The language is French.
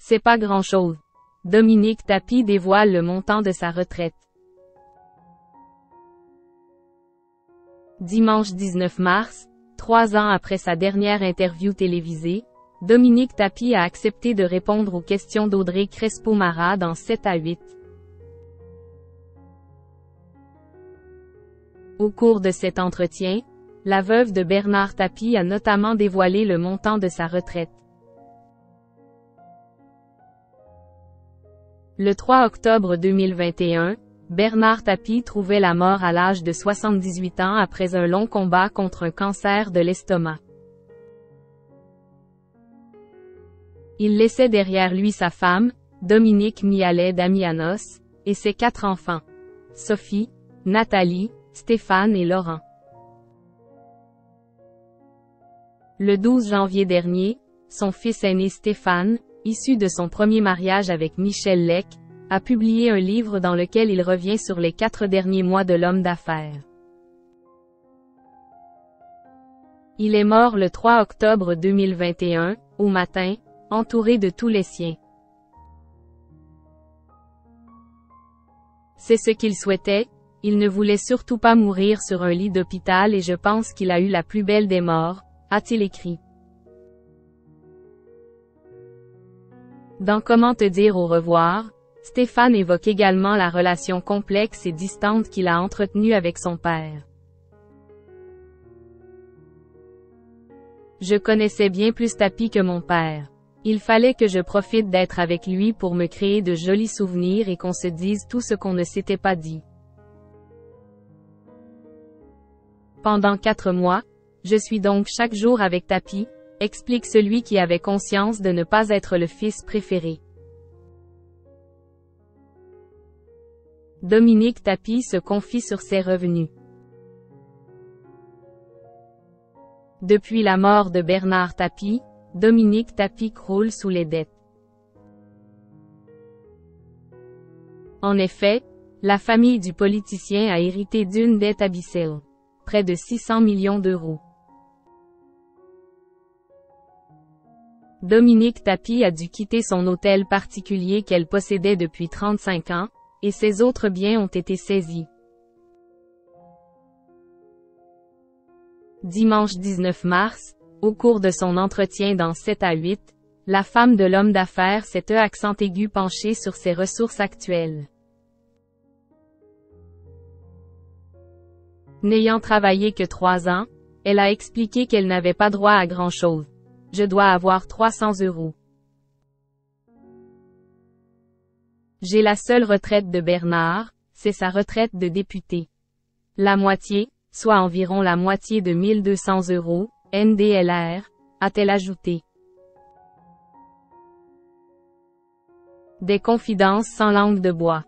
C'est pas grand-chose. Dominique Tapie dévoile le montant de sa retraite. Dimanche 19 mars, 3 ans après sa dernière interview télévisée, Dominique Tapie a accepté de répondre aux questions d'Audrey Crespo-Mara dans 7 à 8. Au cours de cet entretien, la veuve de Bernard Tapie a notamment dévoilé le montant de sa retraite. Le 3 octobre 2021, Bernard Tapie trouvait la mort à l'âge de 78 ans après un long combat contre un cancer de l'estomac. Il laissait derrière lui sa femme, Dominique Mialet Damianos, et ses 4 enfants, Sophie, Nathalie, Stéphane et Laurent. Le 12 janvier dernier, son fils aîné Stéphane, issu de son premier mariage avec Michel Lec, a publié un livre dans lequel il revient sur les 4 derniers mois de l'homme d'affaires. Il est mort le 3 octobre 2021, au matin, entouré de tous les siens. C'est ce qu'il souhaitait, il ne voulait surtout pas mourir sur un lit d'hôpital et je pense qu'il a eu la plus belle des morts, a-t-il écrit. Dans Comment te dire au revoir, Stéphane évoque également la relation complexe et distante qu'il a entretenue avec son père. Je connaissais bien plus Tapie que mon père. Il fallait que je profite d'être avec lui pour me créer de jolis souvenirs et qu'on se dise tout ce qu'on ne s'était pas dit. Pendant 4 mois, je suis donc chaque jour avec Tapie, explique celui qui avait conscience de ne pas être le fils préféré. Dominique Tapie se confie sur ses revenus. Depuis la mort de Bernard Tapie, Dominique Tapie croule sous les dettes. En effet, la famille du politicien a hérité d'une dette abyssale, près de 600 millions d'euros. Dominique Tapie a dû quitter son hôtel particulier qu'elle possédait depuis 35 ans, et ses autres biens ont été saisis. Dimanche 19 mars, au cours de son entretien dans 7 à 8, la femme de l'homme d'affaires s'est accent aigu penchée sur ses ressources actuelles. N'ayant travaillé que 3 ans, elle a expliqué qu'elle n'avait pas droit à grand-chose. Je dois avoir 300 €. J'ai la seule retraite de Bernard, c'est sa retraite de député. La moitié, soit environ la moitié de 1200 €, NDLR, a-t-elle ajouté. Des confidences sans langue de bois.